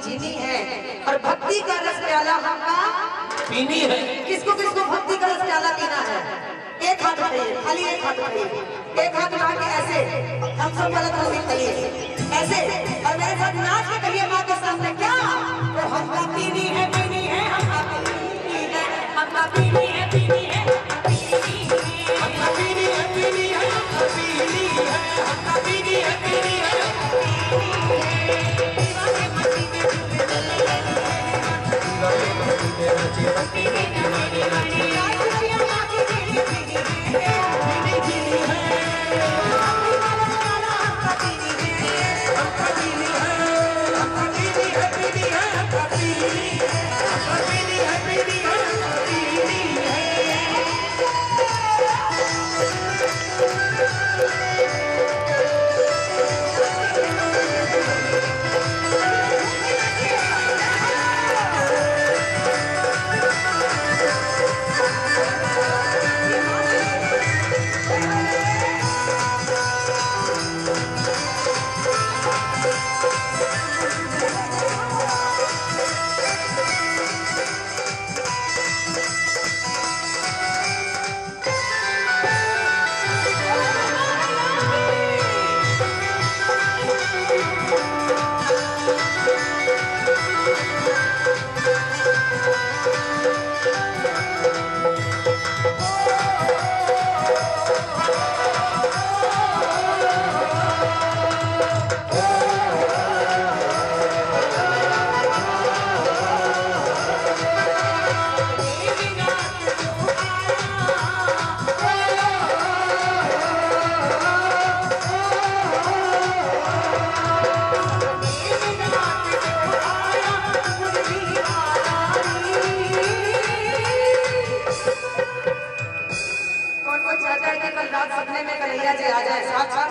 जीनी है और भक्ति का रस प्याला हमका पीनी है। किसको किसको भक्ति का रस प्याला पीना है? एक हाथ उठाइए, खाली एक हाथ उठाइए, एक हाथ उठा के ऐसे हम सब गलत नहीं करिए, ऐसे और मेरे साथ नाच के कहिए माँ के सामने क्या? तो हमका पीनी है, पीनी है, हमका पीनी है, हमका पीनी है, पीनी है, हमका पीनी है, पीनी है, हमका पीनी है, हमका पीनी है, पीनी है,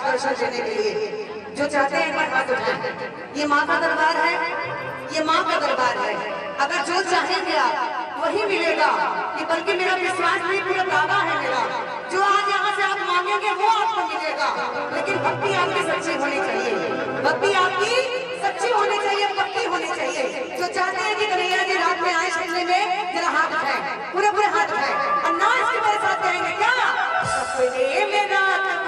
दर्शन देने के लिए जो चाहते हैं एक बार हाथ उठाएं। ये माँ का दरबार है, ये माँ का दरबार है। अगर जो चाहेंगे आप वही मिलेगा, ये बल्कि मेरा विश्वास नहीं पूरा दावा है मेरा। जो आज यहाँ से आप मांगेंगे वो आपको मिलेगा, लेकिन भक्ति आपकी सच्ची होनी चाहिए, भक्ति आपकी सच्ची होनी चाहिए, पक्की होनी चाहिए। जो चाहते हैं कि कन्हैया जी रात में आए सजने में, जरा हाथ उठाएं, पूरे पूरे हाथ उठाएं और नाच के मेरे साथ कहेंगे क्या? सपने में रात में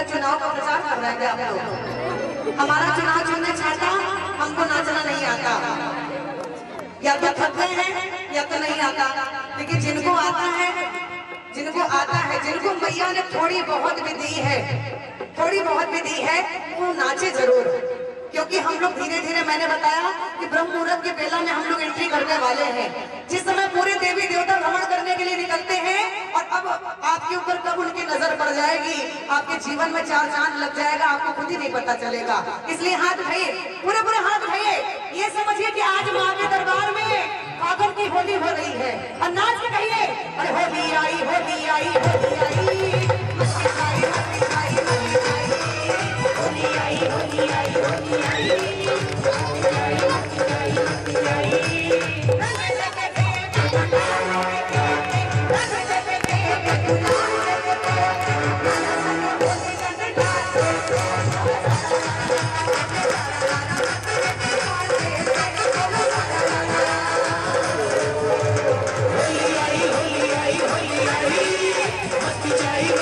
चुनाव का प्रचार कर रहे हैं आप लोग। हमारा चुनाव चुनने चाहता, हमको नाचना नहीं आता, या तो थक गए हैं या तो नहीं आता। लेकिन जिनको आता है, जिनको आता है, जिनको मैया ने थोड़ी बहुत भी दी है, थोड़ी बहुत भी दी है, वो नाचे जरूर। क्योंकि हम लोग धीरे धीरे, मैंने बताया कि ब्रह्म मुहूर्त के बेला में हम लोग एंट्री करने वाले हैं। जिस समय पूरे देवी देवता भ्रमण करने के लिए निकलते हैं और अब आपके ऊपर कब उनकी नजर पड़ जाएगी, आपके जीवन में चार चांद लग जाएगा, आपको खुद ही नहीं पता चलेगा। इसलिए हाथ उठाइए, पूरे पूरे हाथ उठाइए। ये समझिए कि आज माँ के दरबार में फागुन की होली हो रही है और नाच के कहिए, अरे होली आई, होली आई, होली आई, मस्ती आई, मस्ती आई, मस्ती आई, होली आई, होली आई, होली आई, मस्ती आई, मस्ती आई, मस्ती आई। मस्ती चाहिए।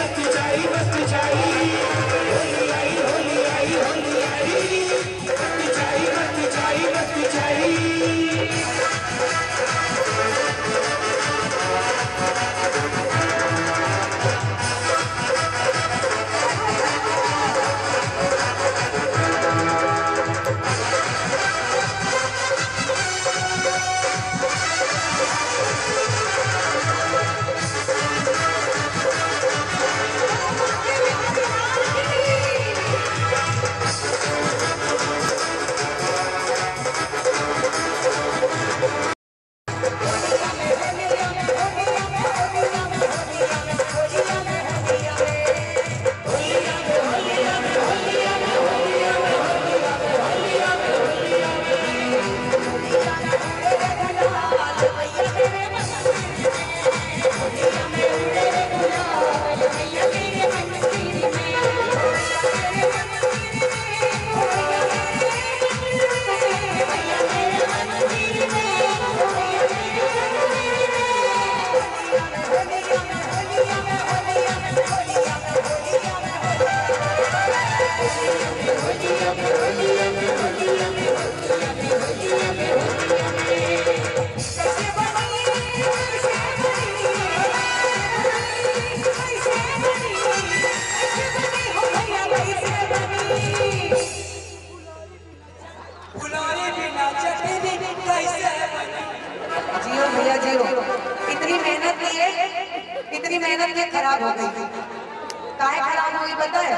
पता है?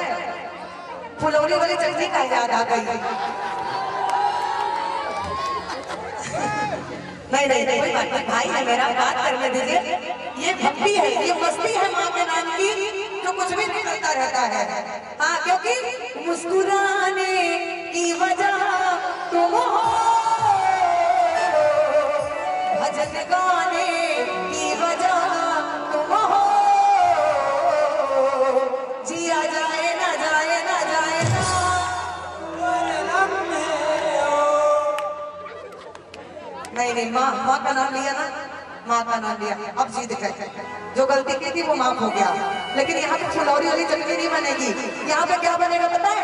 फुलौरी वाली चटनी का याद आ गई। नहीं नहीं नहीं, कोई बात नहीं, भाई है मेरा, बात करने दीजिए। ये भक्ति है, ये मस्ती है माँ के नाम की, जो कुछ भी निकलता रहता है। हाँ, क्योंकि मुस्कुराने की वजह तुम हो, भजन गाने की वजह तुम हो, जिया जाए ना जाए ना जाए ना। नहीं नहीं, माँ, माँ का नाम लिया ना, माँ का नाम लिया, अब जी दिखाए। जो गलती की थी वो माफ हो गया, लेकिन यहाँ पे फुलौरी वाली चटनी नहीं बनेगी। यहाँ पे क्या बनेगा पता है?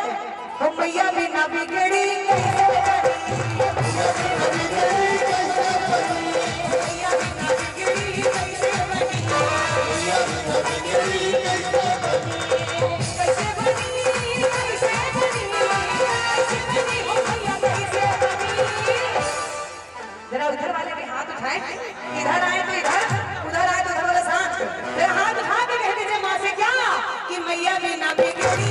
वो मैया भी ना बिगड़ी जरा उधर वाले भी हाथ उठाए, इधर आए तो इधर, उधर आए तो उधर वाला साथ। फिर हाथ उठा के कह दीजिए माँ से क्या कि मैया भी ना बिगड़ी,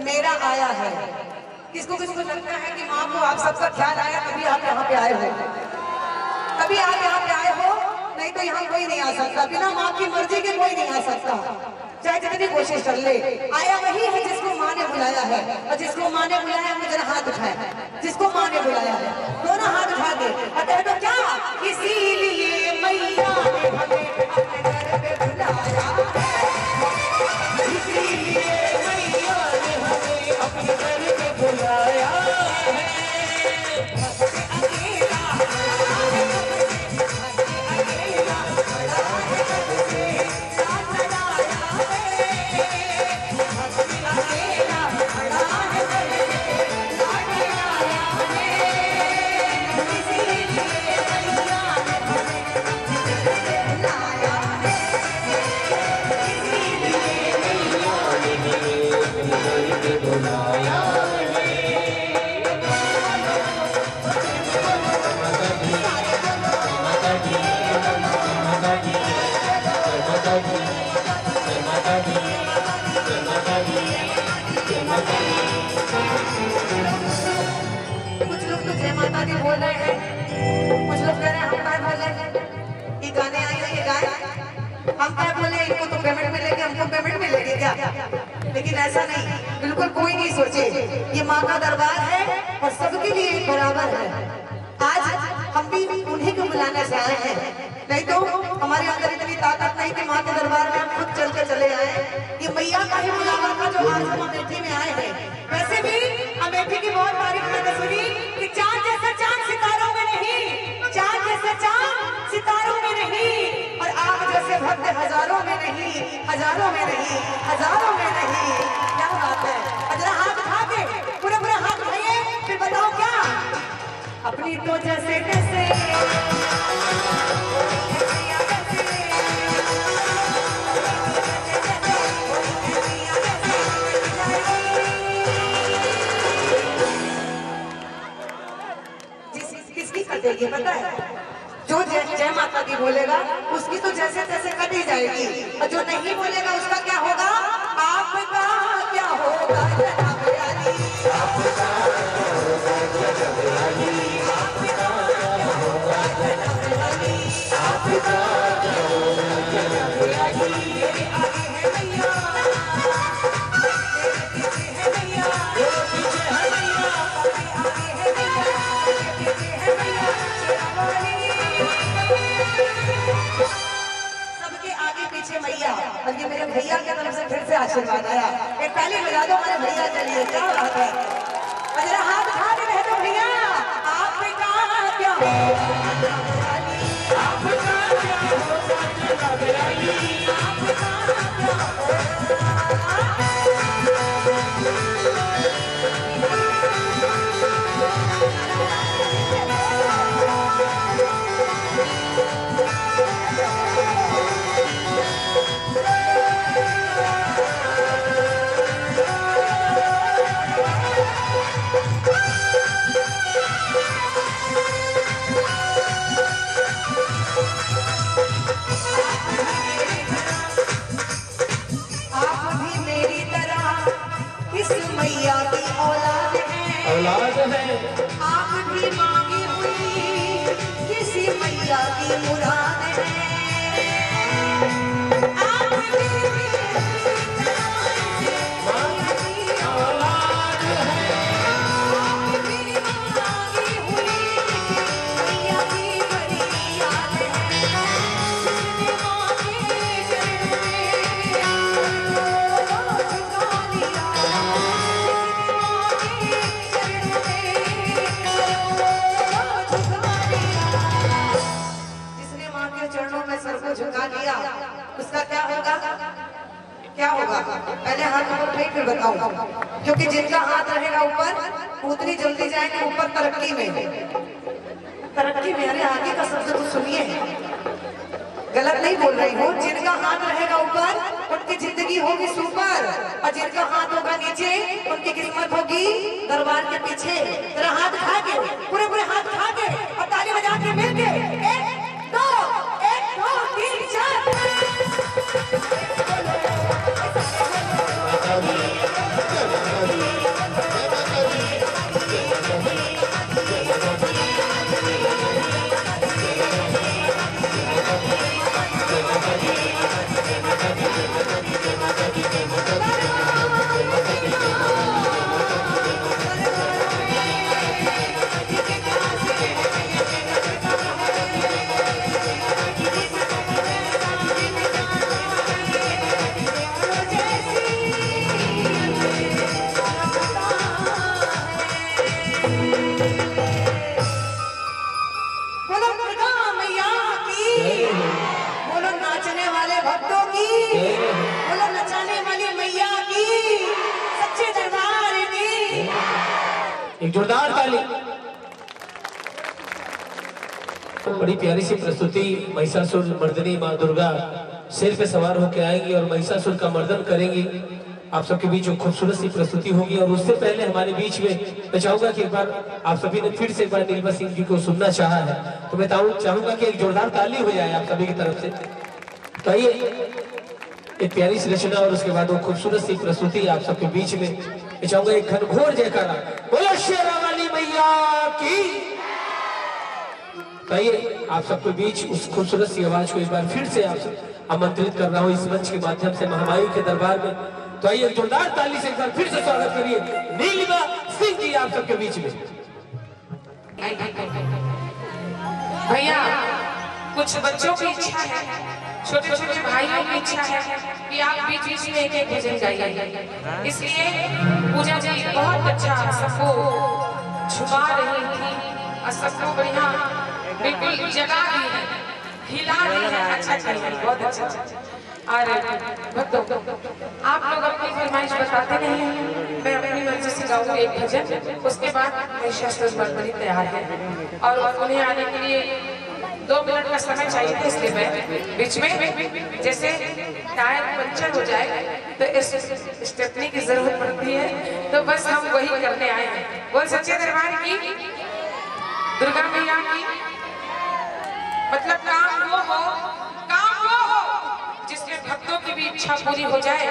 मेरा आया है। किसको किसको लगता है कि माँ को आप सबका ख्याल आया तभी आप यहाँ पे आए हो? तभी आप यहाँ पे आए हो, नहीं तो यहाँ कोई नहीं आ सकता। बिना माँ की मर्जी के कोई नहीं आ सकता, चाहे जितनी कोशिश कर ले। आया वही है जिसको माँ ने बुलाया है, और जिसको माँ ने बुलाया है जरा हाथ उठाए। जिसको माँ ने बुलाया है दोनों हाथ उठा के अतः तो क्या, इसीलिए मैया ने हमें अपने घर पे बुलाया, इसीलिए मैया ने हमें अपने घर पे बुलाया है। कुछ लोग तो जय माता दी बोल रहे हैं, कुछ लोग कह रहे हैं हम क्या बोले, ये गाने आए हैं ये गाए, हम क्या बोले, इनको तो पेमेंट मिलेगी, हमको पेमेंट मिलेगी क्या? लेकिन ऐसा नहीं, बिल्कुल कोई नहीं सोचे। ये माँ का दरबार है और सबके लिए बराबर है। आज हम भी उन्हीं को बुलाने से आए हैं, नहीं तो हमारे अंदर इतनी ताकत नहीं कि माँ के दरबार में हम खुद चल के चले आए। ये मैया का ही बुलावा था जो आज हम अमेठी में आए हैं। वैसे भी अमेठी की बहुत तारीफ मैंने सुनी कि चांद जैसा चांद सितारों में नहीं, चांद जैसा चांद सितारों में नहीं, और आप जैसे भक्त हजारों में नहीं, हजारों में नहीं, हजारों में नहीं। क्या बात है? जरा हाथ उठा के पूरे पूरे हाथ उठाइए, फिर बताओ क्या अपनी तो जैसे कैसे किसकी कटेगी पता है? जो जय माता दी बोलेगा उसकी उसकी तो जैसे तैसे कट ही जाएगी, और जो नहीं बोलेगा उसका क्या होगा? आपका क्या होगा जनाब अली, आपका मैया। और ये मेरे भैया की तरफ से फिर से आशीर्वाद आया। एक ताली बजा दो हमारे भैया के लिए, क्या बात है। और जरा हाथ उठा के कह दो भैया, आपका क्या मैया की औलाद है, आप भी मांगी हुई किसी मैया की मुराद है, आप भी औलाद है, आप भी मांगी हुई मैया की फरियाद है, जिसने मांगे चरणों में सर को झुका लिया, उसका क्या होगा? क्या होगा? पहले हाथ ऊपर उठाइए फिर बताऊं, क्योंकि जिनका हाथ रहेगा ऊपर उतनी जल्दी जाएंगे ऊपर तरक्की में। अरे आगे का शब्द तो सुनिए, गलत नहीं बोल रही हूँ। जिनका हाथ रहेगा ऊपर उनकी जिंदगी होगी सुपर, और जिनका हाथ होगा नीचे उनकी किस्मत होगी दरबार के पीछे। तेरा हाथ खा के पूरे हाथ खा के और ताली बजा के मिल के 1 2 3 4 एक जोरदार ताली। बड़ी प्यारी सी प्रस्तुति, महिषासुर मर्दनी माँ दुर्गा शेर पे सवार होकर आएंगी और महिषासुर का मर्दन करेंगी। आप सबके बीच जो खूबसूरत सी प्रस्तुति होगी, और उससे पहले हमारे बीच में मैं चाहूंगा कि एक बार आप सभी ने फिर से एक बार नीलमा सिंह जी को सुनना चाहा है, तो मैं चाहूंगा कि एक जोरदार ताली हो जाए आप सभी की तरफ से। तो आइए एक प्यारी सी रचना और उसके बाद वो खूबसूरत सी प्रस्तुति आप सबके बीच में। मैं चाहूंगा एक घनघोर जयकारा, बोलो शेरा वाली मैया की। तो आइए आप सबके बीच उस खूबसूरत सी आवाज को एक बार फिर से आप आमंत्रित कर रहा हूँ इस मंच के माध्यम से महामाई के दरबार में। तो आइए एक जोरदार ताली से एक बार फिर से स्वागत करिए नीलिमा सिंह जी आप सबके बीच में। भैया कुछ बच्चों की इच्छा है, छोटे छोटे भाइयों की इच्छा है कि आप बीच बीच में एक भजन गाइए, इसलिए पूजा जी बहुत अच्छा सबको छुपा रही थी और सबको बढ़िया बिल्कुल जगा दी है, हिला दी है। अच्छा चाहिए, बहुत अच्छा। और भक्तों आप लोग अपनी फरमाइश बताते नहीं, मैं अपनी मर्जी से गाऊंगी एक भजन, उसके बाद महिषासुर मर्दनी तैयार है और उन्हें आने के लिए 2 मिनट का समय चाहिए था, इसलिए मैं बीच में जैसे टायर पंचर हो जाए तो इस स्टेपनी की जरूरत पड़ती है, तो बस हम वही करने आए हैं। बोल सच्चे दरबार की, दुर्गा मैया की। मतलब काम वो हो, काम इच्छा पूरी हो जाए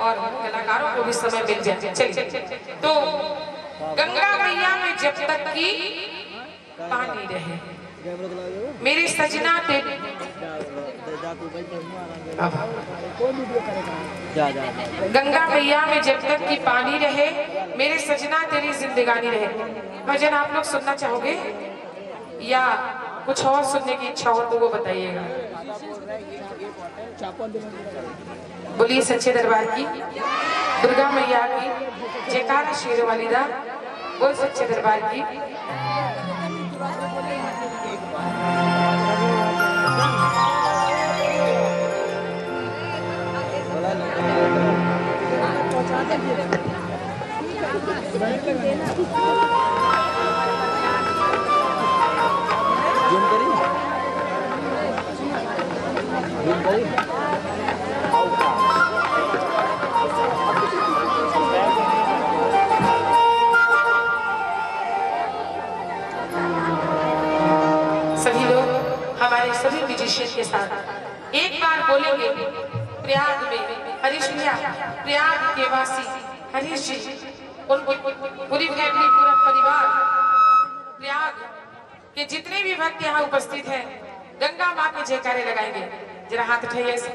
और कलाकारों को भी समय मिल जाए। चलिए, तो गंगा मैया में जब तक की पानी रहे मेरे सजना तेरी, गंगा मैया में जब तक की पानी रहे मेरे सजना तेरी जिंदगानी रहे। भजन आप लोग सुनना चाहोगे या कुछ और सुनने की इच्छा हो तो वो बताइएगा। बोलिए सच्चे दरबार की, दुर्गा मैया की जयकारा, शेर वाली दा बोल सच्चे दरबार की। सभी लोग हमारे सभी म्यूजिशियन के साथ एक बार बोलेंगे, प्रयाग में हरीश भैया, प्रयाग के वासी हरीश जी, उनकी पूरी फैमिली, पूरा परिवार, प्रयाग के जितने भी भक्त यहाँ उपस्थित हैं, गंगा माँ के जयकारे लगाएंगे। जरा हाथ उठाइए ऐसे।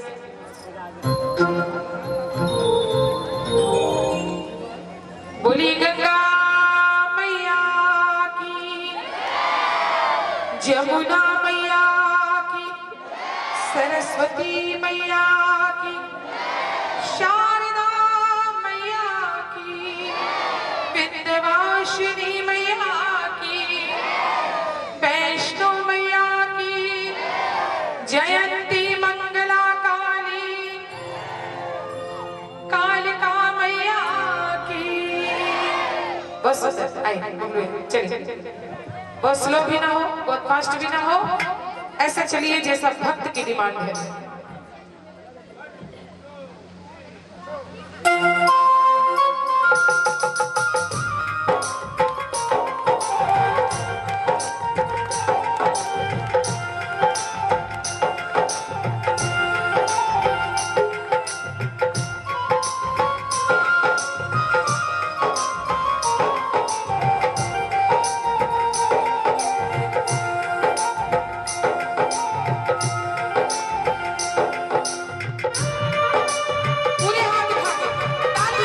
बोली गंगा मैया की, जमुना मैया की, सरस्वती मैया की, शारदा मैया की, विंध्यवासिनी मैया की, वैष्णो मैया की, जयंती मंगला काली, कालिका मैया की। बस आइए, चलिए, बहुत स्लो भी ना हो, बहुत फास्ट भी ना हो, ऐसा चलिए जैसा भक्त की डिमांड है। पूरे हाथ उठा के ताली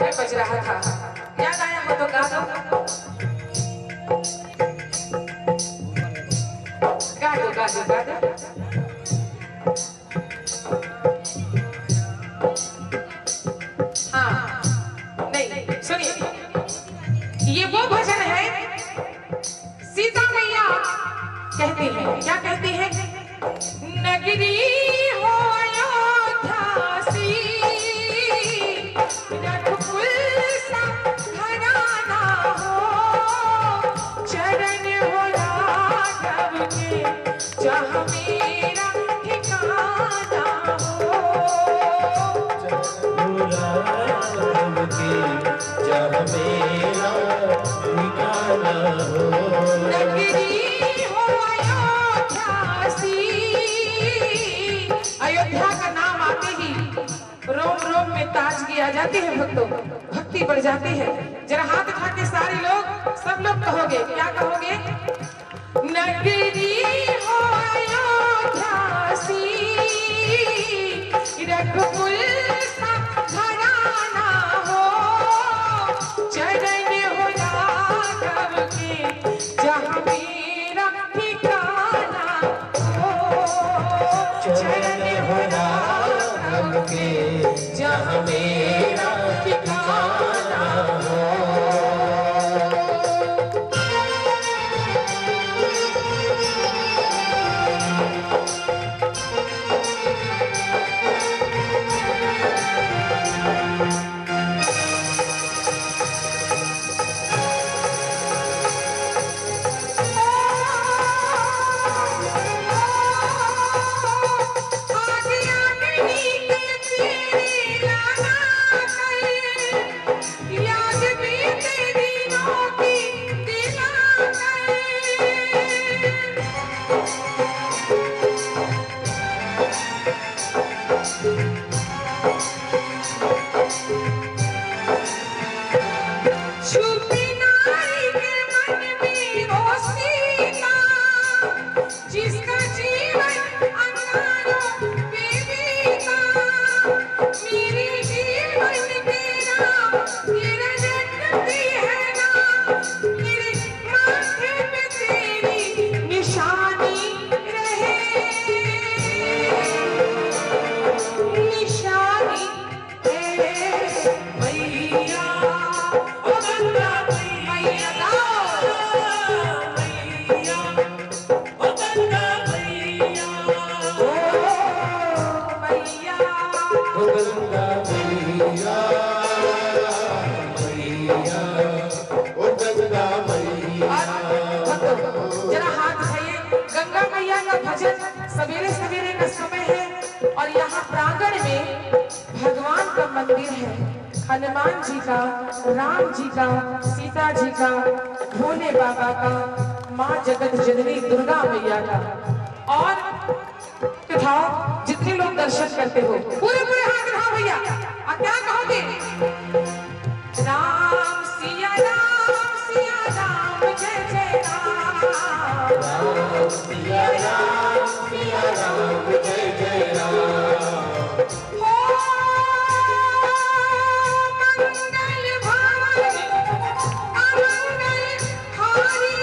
में बज रहा था, याद आया हो तो गा दो, गा दो, गा दो, गा दो। हाँ, नहीं सुनिए, ये वो भजन है, सीता मैया कहती हैं, क्या कहती हैं? नगरी हो अयोध्या सी, रघुकुल सा घराना हो, चरण हो राघव के जहाँ मेरा ठिकाना हो, राघव के जहाँ मेरा ठिकाना हो। नगरी हो अयोध्या सी, अयोध्या का नाम आते ही रोम रोम में ताजगी आ जाती है भक्तों, भक्ति बढ़ जाती है। जरा हाथ उठा के सारे लोग, सब लोग कहोगे, क्या कहोगे? नगरी हो अयोध्या सी, रघुकुल सा घराना हो, चरण हो राघव के जहाँ मेरा ठिकाना हो, चरण हो राघव के जहाँ मेरा ठिकाना हो। जरा हाथ उठाइए। गंगा मैया का भजन सवेरे सवेरे का समय है और यहाँ प्रांगण में भगवान का मंदिर है, हनुमान जी का, राम जी का, सीता जी का, भोले बाबा का, माँ जगत जननी दुर्गा मैया का। और तथा जितने लोग दर्शन करते हो पूरे पूरे हाथ उठाओ भैया। अब क्या कहोगे? राम सिया राम जय जय राम, राम सिया राम जय जय राम। हो मंगल भाई अमंगल हारी,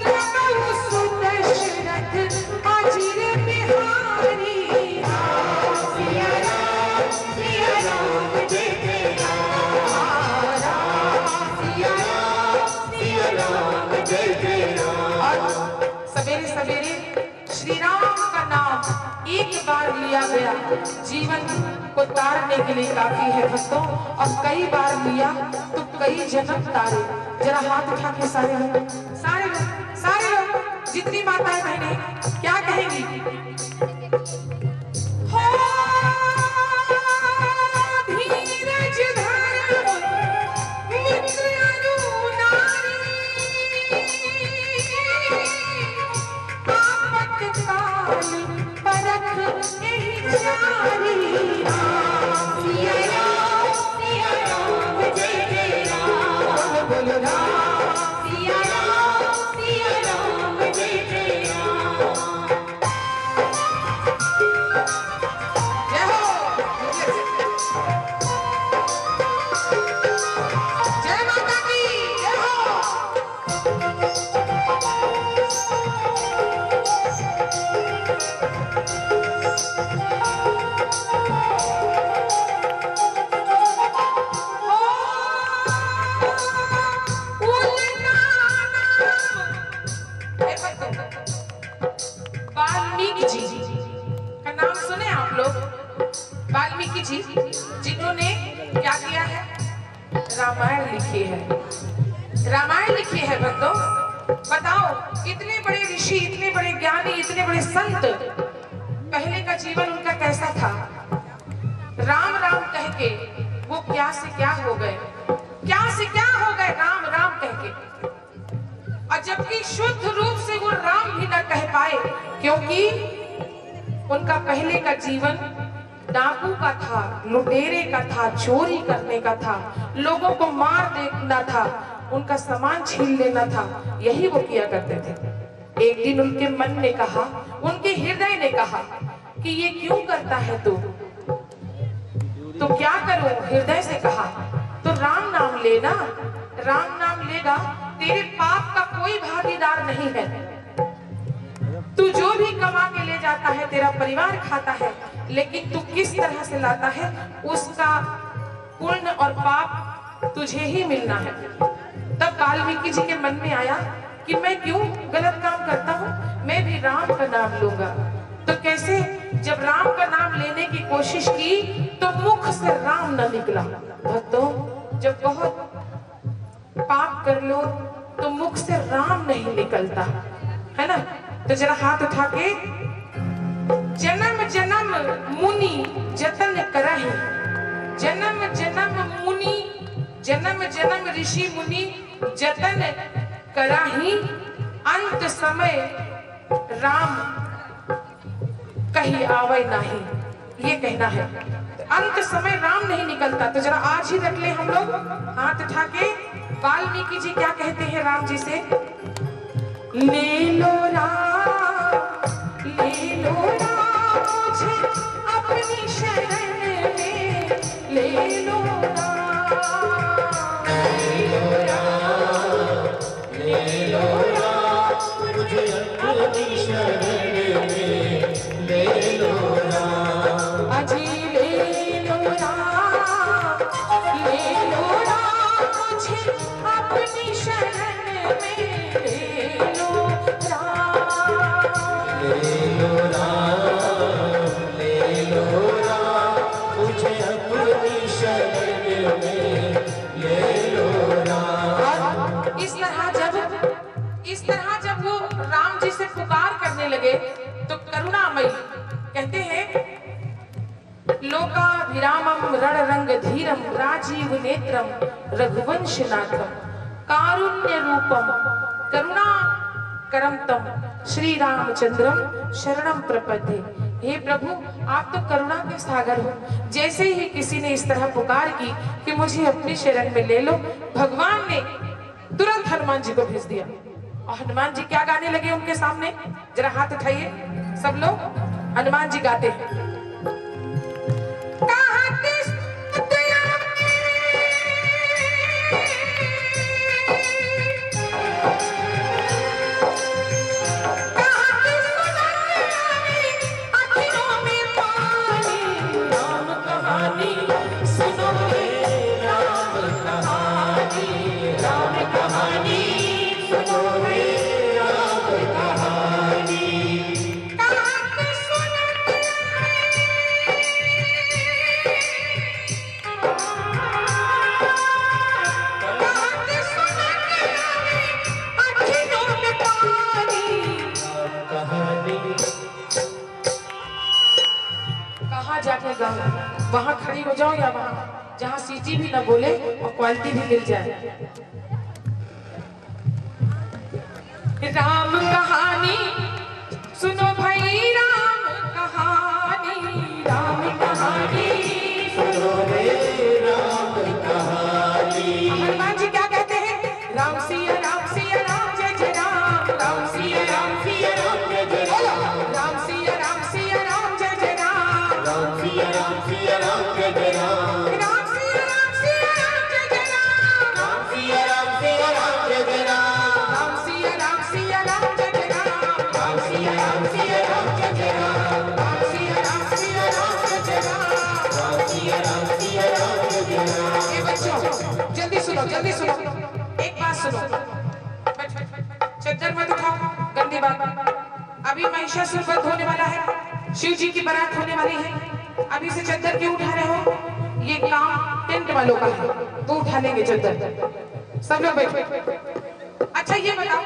प्रभु सुत दशरथ अजिर बिहारी। राम सिया राम जय जय राम, राम सिया राम जय जय राम। और सवेरे सवेरे श्री राम का नाम एक बार लिया गया जीवन को तारने के लिए काफी है भक्तों, और कई बार लिया तो कई जन्म तारे। जरा हाथ उठा के सारे लोग, सारे लोग, सारे लोग, जितनी माताएं बहनें क्या कहेंगी? हो धीरज धर मित्र अनुनारी, आपत्काल परख यही जारी। राम सिया राम जय जय राम, बोलो राम सिया राम जय जय राम। जय हो, वाल्मीकि जी का नाम सुने आप लोग? वाल्मीकि जी जिन्होंने क्या किया है? रामायण लिखी है। रामायण लिखी है बंदो। बताओ, इतने बड़े ऋषि, इतने बड़े ज्ञानी, इतने बड़े संत, पहले का जीवन उनका कैसा था? राम राम कह के वो क्या से क्या हो गए, क्या से क्या हो गए राम राम कह के। और जबकि शुद्ध रूप से वो राम भी न कह पाए, क्योंकि उनका पहले का जीवन डाकू का था, लुटेरे का था, चोरी करने का था, लोगों को मार देना था, उनका सामान छीन लेना था, यही वो किया करते थे। एक दिन उनके मन ने कहा, उनके हृदय ने कहा कि ये क्यों करता है तू? तो क्या करूं? हृदय से कहा, तो राम नाम लेना, राम नाम लेगा, तेरे पाप का कोई भागीदार नहीं है। तू जो भी कमा के ले जाता है, तेरा परिवार खाता है, लेकिन तू किस तरह से लाता है, उसका पुण्य और पाप तुझे ही मिलना है। तब वाल्मीकि जी के मन में आया कि मैं क्यों गलत काम करता हूँ, मैं भी राम का नाम लूंगा। तो कैसे? जब राम का नाम लेने की कोशिश की तो मुख से राम न निकला। भक्तों, जब बहुत पाप कर लो तो मुख से राम नहीं निकलता है ना। तो जरा हाथ उठा के, जन्म जन्म मुनि जतन करहि, जन्म जन्म मुनि, जन्म जन्म ऋषि मुनि जतन करहि, अंत समय राम कहीं आवे नहीं, ये कहना है। तो अंत समय राम नहीं निकलता। तो जरा आज ही रख ले हम लोग हाथ उठा के। वाल्मीकि जी क्या कहते हैं राम जी से? ले लो राम, ले लो राम, मुझे अपनी शरण में ले लो राम, ले लो राम, ले लो राम, मुझे अपनी शरण में ले लो राम, अजी ले लो राम, ले लो राम, मुझे अपनी शरण में ले लो राम, ले लो राम, ले लो राम, मुझे अपनी शरण में ले लो राम। इस तरह जब वो राम जी से पुकार करने लगे तो करुणामयी कहते हैं, लोकाभिरामम रणरंग धीरम राजीव नेत्रम रघुवंश नाथम कारुण्य रूपम करुणा करमतम श्री रामचंद्रम शरणम प्रपद्ये। हे प्रभु, आप तो करुणा के सागर हो। जैसे ही किसी ने इस तरह पुकार की कि मुझे अपनी शरण में ले लो, भगवान ने तुरंत हनुमान जी को भेज दिया। और हनुमान जी क्या गाने लगे उनके सामने? जरा हाथ उठाइए सब लोग। हनुमान जी गाते हैं, वहां खड़ी हो जाओ या वहां जहां सीटी भी ना बोले और क्वालिटी भी मिल जाए। राम कहानी सुनो भाई, राम कहानी, राम कहानी सुनो रे, राम कहानी। हनुमान जी क्या कहते हैं? राम सिया राम जय जय राम, राम सिया राम जय जय राम, राम सिया राम जय जय राम, राम सिया राम जय जय राम, राम सिया राम जय जय राम, राम सिया राम जय जय राम, राम सिया राम जय जय राम, राम सिया राम जय जय राम। जल्दी सुनो, एक बात सुनो, चद्दर मत उठाओ, गंदी बात। अभी महिषासुर वध होने वाला है, शिव जी की बारात होने वाली है, अभी से चद्दर क्यों उठा रहे हो? ये काम टेंट वालों का है, वो उठा लेंगे चद्दर। सब लोग बैठो। अच्छा ये बताओ,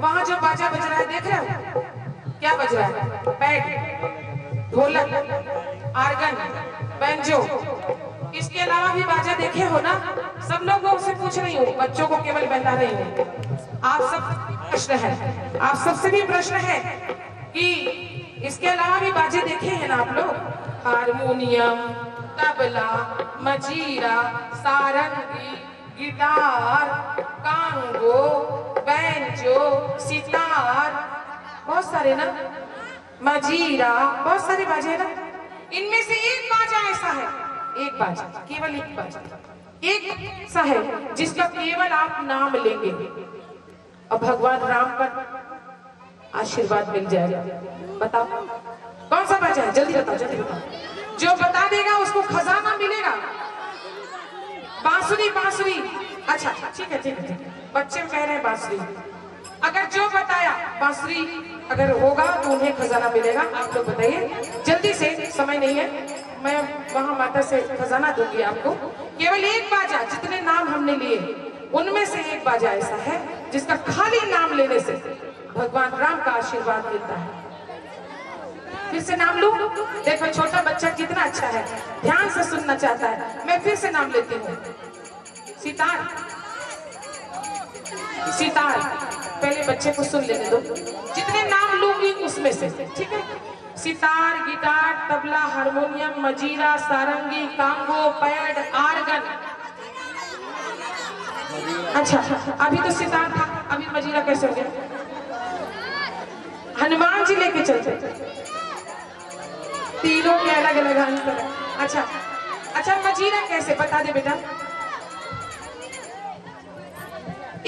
वहां जो बाजा बज रहा है देख रहे हो? क्या बज रहा है? पैड, ढोलक, आर्गन, बैंजो, इसके अलावा भी बाजा देखे हो ना? सब लोगों से पूछ रही हूँ, बच्चों को केवल बहला रही हूँ। आप सब प्रश्न है, आप सबसे भी प्रश्न है कि इसके अलावा भी बाजे देखे हैं ना आप लोग? हारमोनियम, तबला, मजीरा, सारंगी, गिटार, कांगो, बैंजो, सितार, बहुत सारे ना, मजीरा, बहुत सारे बाजे हैं ना। इनमें से एक बाजा ऐसा है, एक बाजा, केवल एक बाजा, एक सा है जिसका केवल आप नाम लेंगे और भगवान राम का आशीर्वाद मिल जाएगा। बताओ कौन सा बाजा है? जल्दी बताओ, जल्दी बताओ। जो बता देगा उसको खजाना मिलेगा। बांसुरी, बांसुरी। अच्छा ठीक है, ठीक है, ठीक है। बच्चे कह रहे हैं बांसुरी। अगर जो बताया बांसुरी अगर होगा तो उन्हें खजाना मिलेगा। आप लोग बताइए जल्दी से, समय नहीं है, मैं वहां माता से खजाना दूंगी आपको। केवल एक बाजा, जितने नाम हमने लिए उनमें से एक बाजा ऐसा है जिसका खाली नाम लेने से भगवान राम का आशीर्वाद मिलता है। फिर से नाम लूं? देखो छोटा बच्चा कितना अच्छा है, ध्यान से सुनना चाहता है। मैं फिर से नाम लेती हूँ। सितार, सितार, पहले बच्चे को सुन लेने दो। जितने नाम लूंगी उसमें से, ठीक है? सितार, गिटार, तबला, हारमोनियम, मजीरा, सारंगी, कांगो, पैड, आर्गन। अच्छा अभी तो सितार था, अभी मजीरा कैसे हो गया? हनुमान जी लेके चलते, तीनों के अलग अलग आंसर है। अच्छा अच्छा, मजीरा कैसे? बता दे बेटा।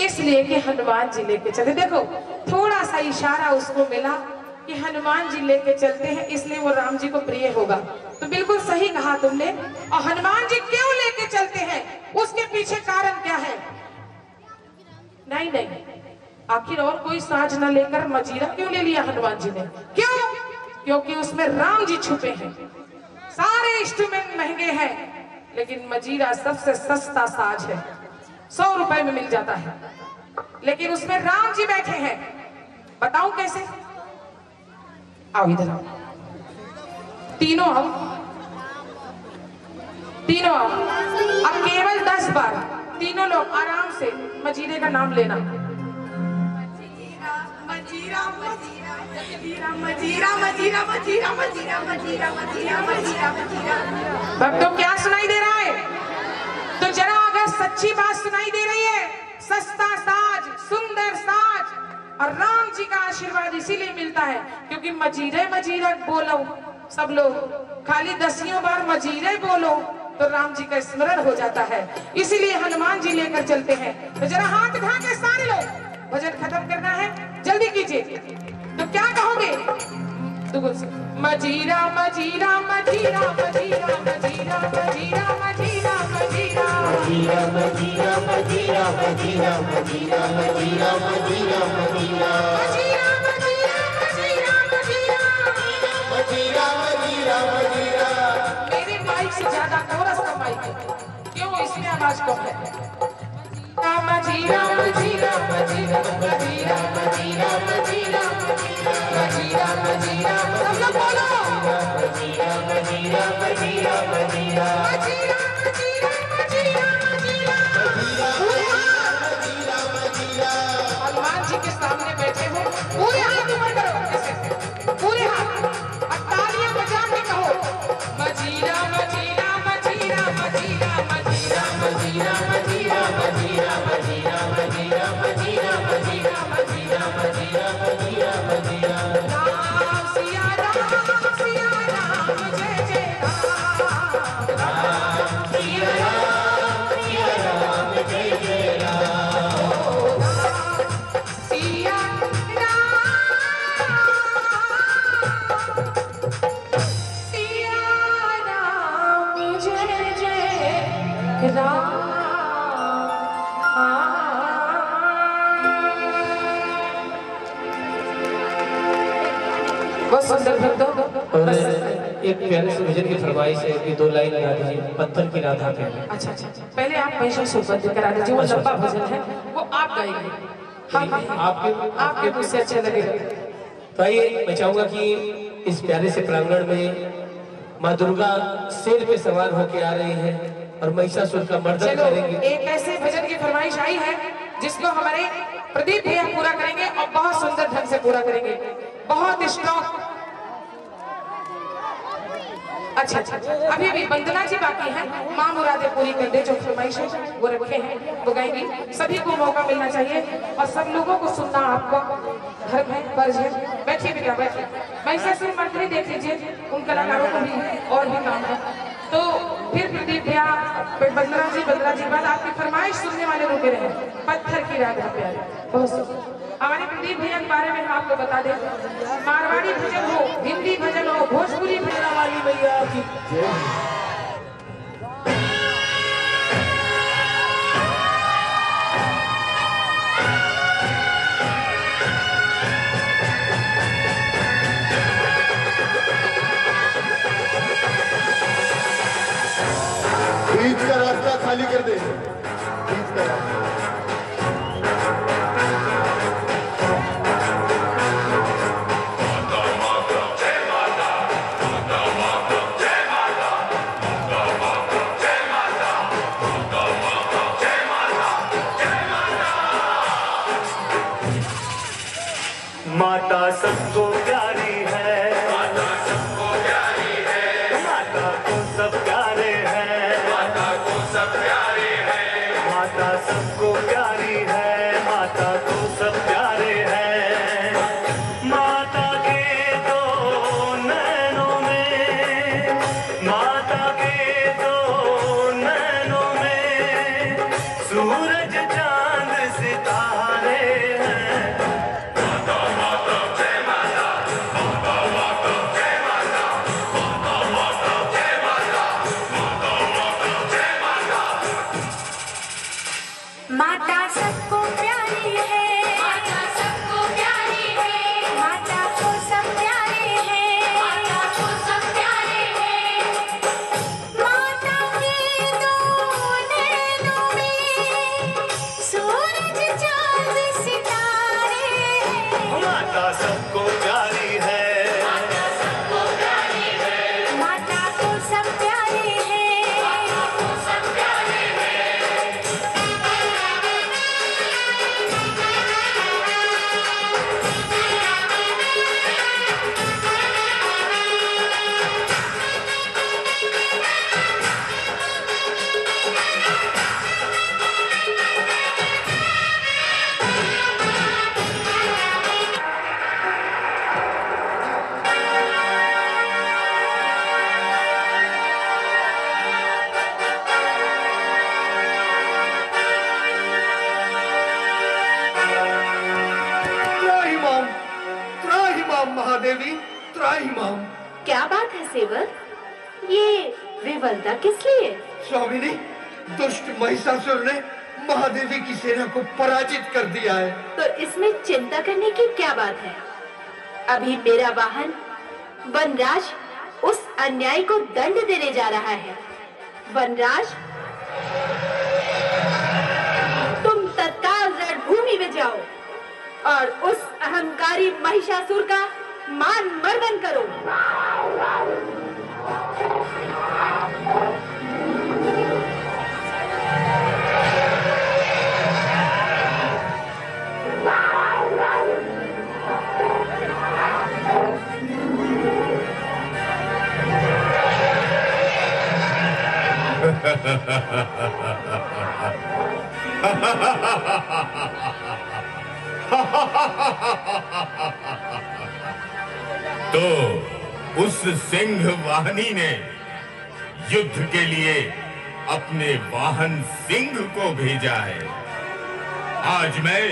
इसलिए कि हनुमान जी लेके चले। देखो थोड़ा सा इशारा उसको मिला कि हनुमान जी लेके चलते हैं, इसलिए वो राम जी को प्रिय होगा। तो बिल्कुल सही कहा तुमने। और हनुमान जी क्यों लेके चलते हैं, उसके पीछे कारण क्या है? नहीं नहीं, आखिर और कोई साज न लेकर मजीरा क्यों ले लिया हनुमान जी ने? क्यों? क्योंकि उसमें राम जी छुपे हैं। सारे इंस्ट्रूमेंट महंगे हैं, लेकिन मजीरा सबसे सस्ता साज है, 100 रुपए में मिल जाता है, लेकिन उसमें राम जी बैठे हैं। बताऊं कैसे? आओ इधर आओ, तीनों आओ, तीनों आओ। अब केवल 10 बार तीनों लोग आराम से मजीरे का नाम लेना। मजीरा मजीरा मजीरा मजीरा मजीरा मजीरा मजीरा मजीरा मजीरा मजीरा मजीरा। भक्तों क्या सुनाई दे रहा है? तो जरा अगर सच्ची बात सुनाई दे रही है, सस्ता साज, सुंदर साज, और राम जी का आशीर्वाद इसीलिए मिलता है क्योंकि मजीरे मजीरा बोलो सब लोग, खाली 10 बार मजीरे बोलो तो राम जी का स्मरण हो जाता है। इसीलिए हनुमान जी लेकर चलते हैं। तो जरा हाथ उठा के सारे लोग, भजन खत्म करना है, जल्दी कीजिए। तो क्या कहोगे? तो मजीरा मजीरा मजीरा मजीरा मजीरा मजीरा मजीरा मजीरा मजीरा मजीरा मजीरा मजीरा मजीरा मजीरा मजीरा मजीरा मजीरा मजीरा मजीरा। मेरे माइक से ज्यादा कोरस का माइक है, क्यों? इसमें आवाज कम है। मजीरा मजीरा मजीरा मजीरा मजीरा मजीरा मजीरा मजीरा, सब लोग बोलो मजीरा मजीरा मजीरा मजीरा मजीरा मजीरा मजीरा मजीरा मजीरा। हनुमान जी के सामने बैठे हो, पूरे हाथ ऊपर करो, ऐसे पूरे हाथ, और तालियां बजा के कहो मजीरा मजीरा मजीरा मजीरा मजीरा मजीरा मजीरा मजीरा मजीरा मजीरा मजीरा मजीरा मजीरा मजीरा मजीरा मजीरा। राम सिया राम एक प्यारे से भजन की फरमाइश है कि 2 लाइन गा दीजिए पत्थर की राधा पे। अच्छा, पहले आप महिषासुर वध करा दीजिए, वो लंबा भजन है, वो आप गाएंगे। आपके मुझसे अच्छा लगेगा। तो आइए मैं चाहूंगा कि इस प्यारे से प्रांगण में माँ दुर्गा शेर पे सवार होके आ रही है और महिषासुर का मर्दन करेंगे। एक ऐसे भजन की फरमाइश आई है जिसको हमारे प्रदीप भैया पूरा करेंगे और बहुत सुंदर ढंग से पूरा करेंगे, बहुत स्ट्रॉन्ग। अच्छा, अभी वंदना जी बाकी है, माँ मुरादे पूरी कर दे, जो फरमाइश है वो रखे हैं वो गाएंगी। सभी को मौका मिलना चाहिए और सब लोगों को सुनना आपका धर्म है, फर्ज है। बैठिए बेटा बैठिए। महिषासुर मर्दिनी देख लीजिए, उन कलाकारों को भी और भी काम है। तो फिर प्रदीप भैया, वंदना जी बाद आपकी फरमाइश सुनने वाले रुके रहे। पत्थर की राधा प्यारी, बहुत सुंदर। हमारे प्रदीप भैया के बारे में हम आपको बता दें, मारवाड़ी भजन हो, हिंदी भजन हो, भोजपुरी भजन वाली भैया की बीच का रास्ता खाली कर दे, बीच का रास्ता। माता सबको प्यारी है, माता सबको प्यारी है, माता को सब प्यारे हैं, माता को सब प्यारे हैं, माता सबको प्यारी है, माता को सब प्यारे हैं। माता के दो नैनों में, माता के दो नैनों में सूरज चांद सितारे हैं। माता सबको प्यारी है, माता सबको प्यारी है, माता को सब प्यारे हैं, माता को सब प्यारे हैं। माता के दो नैनों में सूरज चांद सितारे हैं। माता सबको प्यारी है, माता सबको प्यारी है, माता को सब प्यारे हैं, माता को सब प्यारे हैं। महादेवी त्राहिमाम। क्या बात है सेवक, ये विवलता किस लिए? स्वामिनी, दुष्ट महिषासुर ने महादेवी की सेना को पराजित कर दिया है। तो इसमें चिंता करने की क्या बात है? अभी मेरा वाहन वनराज उस अन्याय को दंड देने जा रहा है। वनराज, तुम तत्काल रणभूमि में जाओ और उस अहंकारी महिषासुर का मान मर्दन करो। तो उस सिंह वाहनी ने युद्ध के लिए अपने वाहन सिंह को भेजा है। आज मैं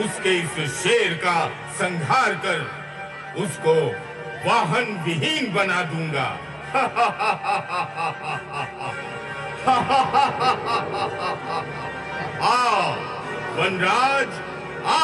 उसके इस शेर का संहार कर उसको वाहन विहीन बना दूंगा। आ वनराज आ।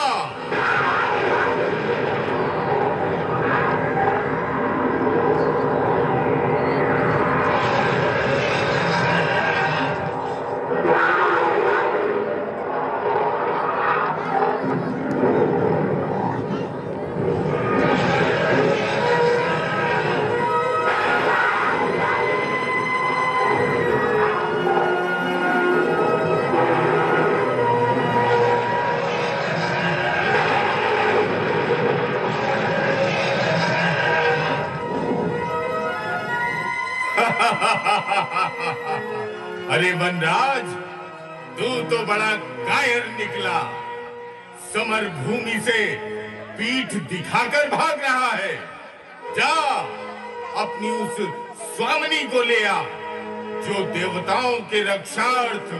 अरे वनराज, तू तो बड़ा कायर निकला। समर भूमि से पीठ दिखाकर भाग रहा है। जा अपनी उस स्वामिनी को ले आ जो देवताओं के रक्षार्थ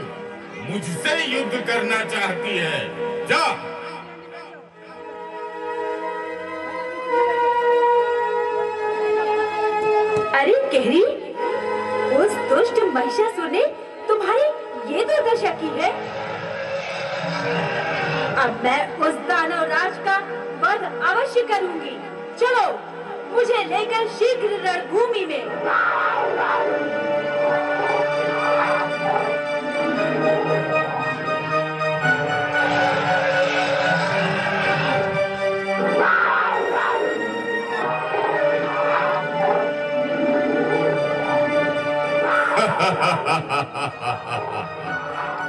मुझसे युद्ध करना चाहती है। जा। अरे केहरी, उस दुष्ट महिषासुर ने तुम्हारी ये दुर्दशा की है। अब मैं उस दानव राज का वध अवश्य करूंगी। चलो मुझे लेकर शीघ्र रणभूमि में।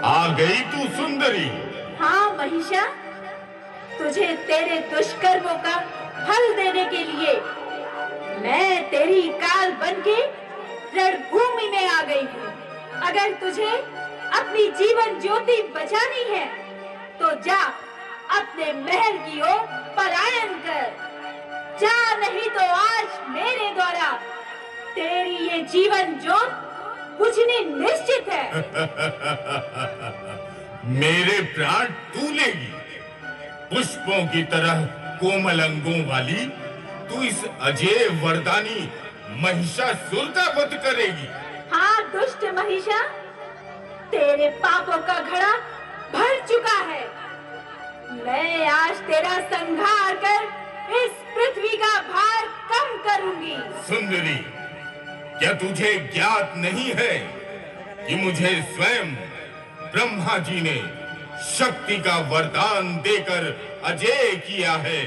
आ गई तू सुंदरी। हाँ महिषा, तुझे तेरे दुष्कर्मों का फल देने के लिए मैं तेरी काल बनके रणभूमि में आ गई हूँ। अगर तुझे अपनी जीवन ज्योति बचानी है तो जा अपने महल की ओर पलायन कर। जा, नहीं तो आज मेरे द्वारा तेरी ये जीवन ज्योत बुझनी निश्चित है। मेरे प्राण तू लेगी। पुष्पों की तरह कोमल अंगों वाली तू इस अजय वरदानी महिषासुर का वध करेगी। हाँ दुष्ट महिषा, तेरे पापों का घड़ा भर चुका है। मैं आज तेरा संहार कर इस पृथ्वी का भार कम करूंगी। सुंदरी, क्या तुझे ज्ञात नहीं है कि मुझे स्वयं ब्रह्मा जी ने शक्ति का वरदान देकर अजय किया है।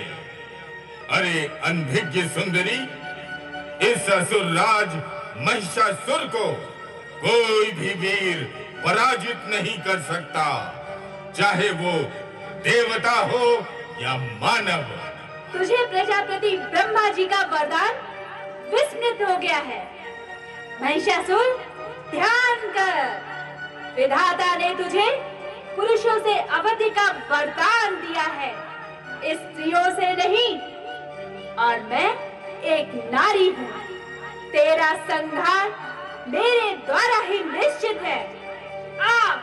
अरे अनभिज्ञ सुंदरी, इस असुर राज महिषासुर को कोई भी वीर पराजित नहीं कर सकता, चाहे वो देवता हो या मानव। तुझे प्रजापति ब्रह्मा जी का वरदान विस्मृत हो गया है। महिषासुर, ध्यान कर। विधाता ने तुझे पुरुषों से अवधि का वरदान दिया है, स्त्रियों से नहीं। और मैं एक नारी हूँ। तेरा संहार मेरे द्वारा ही निश्चित है। आ,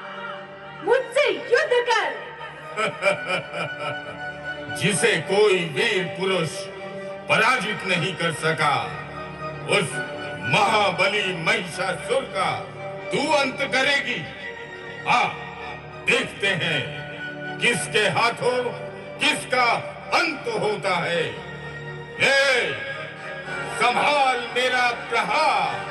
मुझसे युद्ध कर। जिसे कोई वीर पुरुष पराजित नहीं कर सका, उस महाबली महिषासुर का तू अंत करेगी। हाँ, देखते हैं किसके हाथों किसका अंत होता है। ए, संभाल मेरा प्रहार।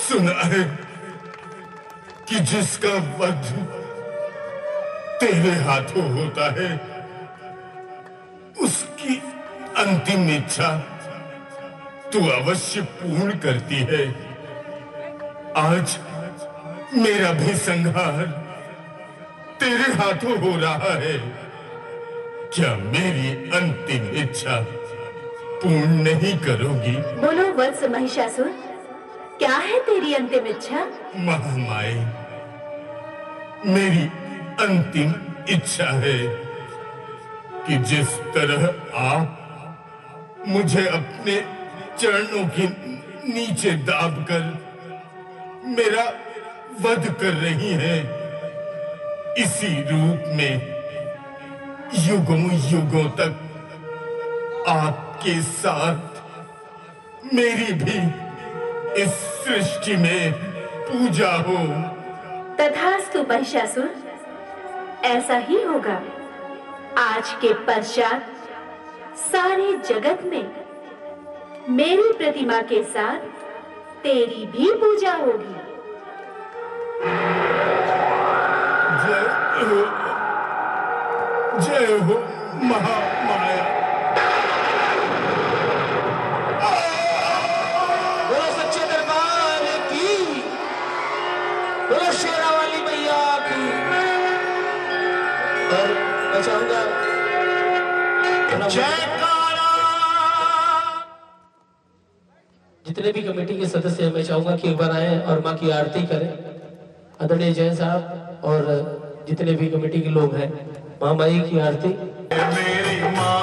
सुना है कि जिसका वध तेरे हाथों होता है, उसकी अंतिम इच्छा तू अवश्य पूर्ण करती है। आज मेरा भी संहार तेरे हाथों हो रहा है। क्या मेरी अंतिम इच्छा पूर्ण नहीं करोगी? बोलो वत्स महिषासुर, क्या है तेरी अंतिम इच्छा? महामाए, मेरी अंतिम इच्छा है कि जिस तरह आप मुझे अपने चरणों के नीचे दाबकर मेरा वध कर रही हैं, इसी रूप में युगों युगों तक आपके साथ मेरी भी इस सृष्टि में पूजा हो। तथास्तु महिषासुर, ऐसा ही होगा। आज के पश्चात सारे जगत में मेरी प्रतिमा के साथ तेरी भी पूजा होगी। जय हो महामाया। बोलो सच्चे दरबार की, बोलो शेरा वाली मैया की। और मैं चाहूंगा जितने भी कमेटी के सदस्य हैं, मैं चाहूंगा कि एक बार आए और माँ की आरती करें। आदरणीय जैन साहब और जितने भी कमेटी के लोग हैं, माँ माई की आरती। मेरी माँ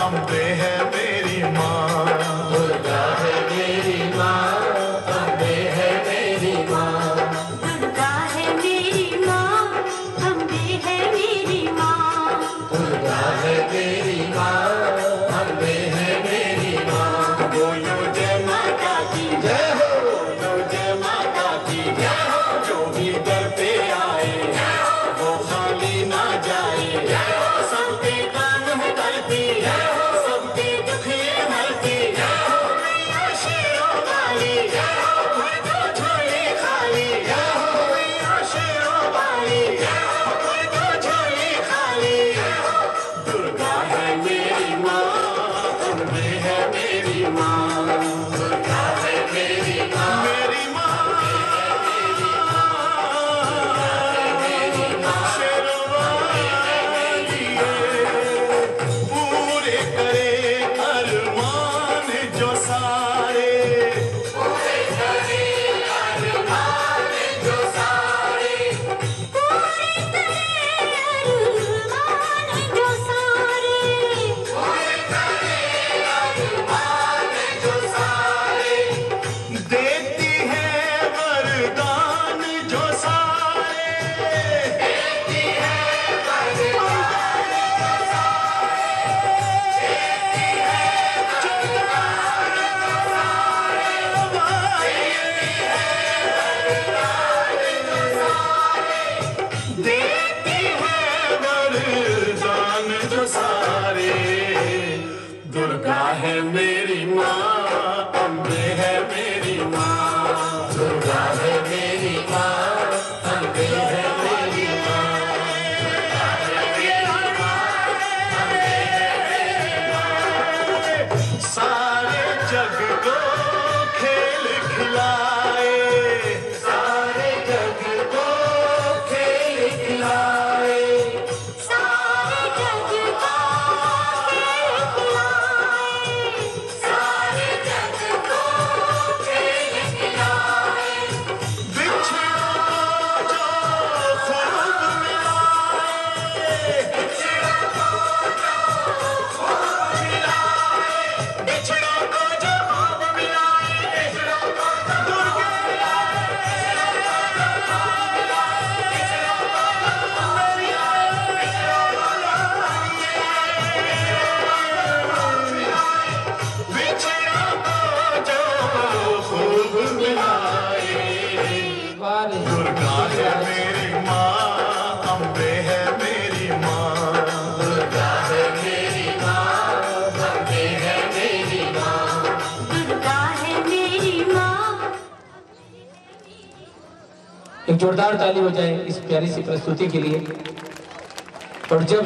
अम्बे है, मेरी माँ दुर्गा है, मेरी माँ अम्बे है, मेरी माँ दुर्गा है मेरी माँ, अम्बे है मेरी माँ। दुर्गा है मेरी माँ, अम्बे है मेरी माँ। बोलो जय माता की जय हो, बोलो जय माता की जय हो। जो भी दर पे आए वो खाली ना जाए, सबके काम है करती, सबके दुख ये हरती। मैया शेरों वाली, कोई तो झोली खाली। मैया शेरों वाली, कोई तो झोली खाली। दुर्गा है मेरी माँ, अम्बे है मेरी माँ। दुर्गा है मेरी माँ, मेरी माँ शेरों वाली पूरे करे अरमान जो सारे, पूरे करे अरमान जो सारे। पूरे करे अरमान जो सारे, पूरे करे अरमान जो सारे। देती है वरदान जो सारे, देती है वरदान जो सारे। देती है वरदान जो सारे। देती है वरदान जो सारे। दुर्गा है मेरी माँ, अम्बे है मेरी माँ। दुर्गा है मेरी माँ, अम्बे है मेरी माँ। दुर्गा है मेरी माँ, अम्बे है मेरी माँ। सारे जग को खेल खिलाए, सारे जग को खेल खिलाए। सारे जग को खेल खिलाए, सारे जग को खेल खिलाए। बिछड़ों को जो खूब मिलाए, बिछड़ों को जो खूब मिलाए। बिछड़ों को जो खूब मिलाए, बिछड़ों को जो दुर्गा बिछड़ों को जो खूब मिलाए। दुर्गा है मेरी माँ, अम्बे है मेरी माँ। दुर्गा है मेरी माँ, अम्बे है मेरी माँ। दुर्गा है मेरी माँ। एक जोरदार ताली हो जाए इस प्यारी सी प्रस्तुति के लिए। और जब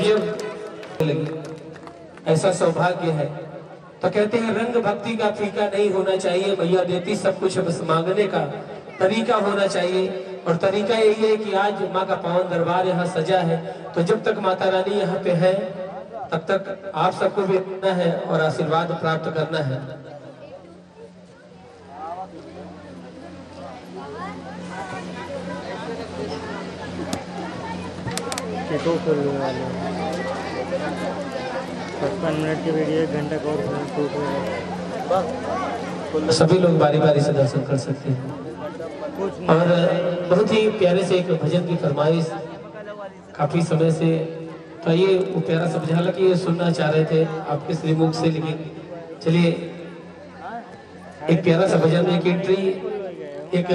लगी ऐसा सौभाग्य है तो कहते हैं रंग भक्ति का फीका नहीं होना चाहिए, मैया देती सब कुछ, बस मांगने का तरीका होना चाहिए। और तरीका यही है कि आज माँ का पावन दरबार यहाँ सजा है, तो जब तक माता रानी यहाँ पे है तब तक आप सबको भी रहना है और आशीर्वाद प्राप्त करना है। टिको खोलने वाले 55 मिनट की वीडियो 1 घंटा का और शूट होगा। सभी लोग बारी बारी से दर्शन कर सकते हैं। और बहुत ही प्यारे से एक भजन की फरमाइश काफी समय से, तो ये वो प्यारा सा भजन, हालांकि ये सुनना चाह रहे थे आपके श्रीमुख से, लेकिन चलिए एक प्यारा सा भजन में एक एंट्री, एक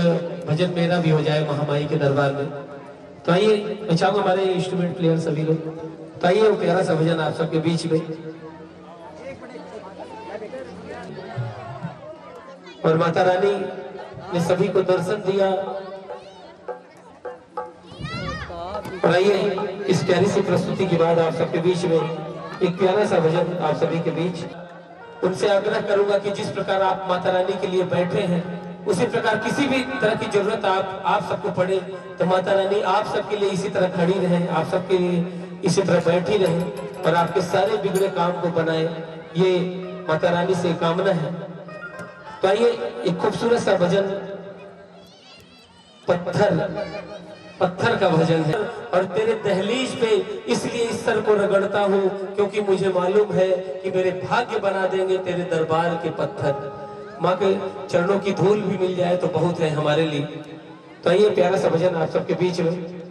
भजन मेरा भी हो जाए महामाई के दरबार में। तो आइए मैं चाहूंगा हमारे इंस्ट्रूमेंट प्लेयर सभी लोग, तो आइए वो प्यारा सा भजन आप सबके बीच में। और माता रानी ने सभी को दर्शन दिया। और आइए इस प्यारी सी प्रस्तुति के बाद आप सबके बीच में एक प्यारा सा भजन आप सभी के बीच। उनसे आग्रह करूंगा कि जिस प्रकार आप माता रानी के लिए बैठे हैं, उसी प्रकार किसी भी तरह की जरूरत आप सबको पड़े तो माता रानी आप सबके लिए इसी तरह खड़ी रहे, आप सबके लिए इसी तरह बैठी रहे और आपके सारे बिगड़े काम को बनाए, ये माता रानी से कामना है। तो आइए एक खूबसूरत सा भजन पत्थर का भजन है। और तेरे दहलीज पे इसलिए इस सर को रगड़ता हूँ क्योंकि मुझे मालूम है कि मेरे भाग्य बना देंगे तेरे दरबार के पत्थर। माँ के चरणों की धूल भी मिल जाए तो बहुत है हमारे लिए। तो आइए प्यारा सा भजन आप सबके बीच में।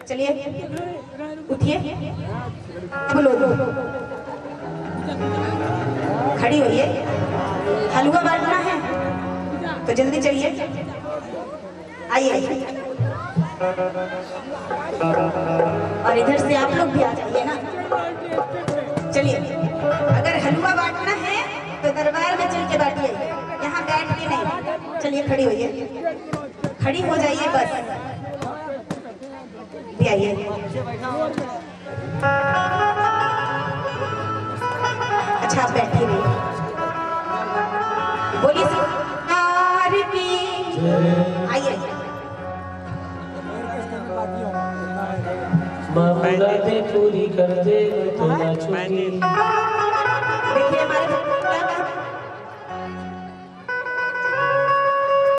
चलिए उठिए, बोलो खड़ी होइए, हलवा बांटना है तो जल्दी चलिए, आइए। और इधर से आप लोग भी आ जाइए ना। चलिए, अगर हलवा बांटना है तो दरबार में चल के बांटिए, यहाँ बैठ के नहीं। चलिए खड़ी होइए, खड़ी हो जाइए बस, आइए। अच्छा आप बैठिए, बोलिए सरकार की, आइए। मुरादें पूरी कर दे तो ना छूटी। देखिए हमारे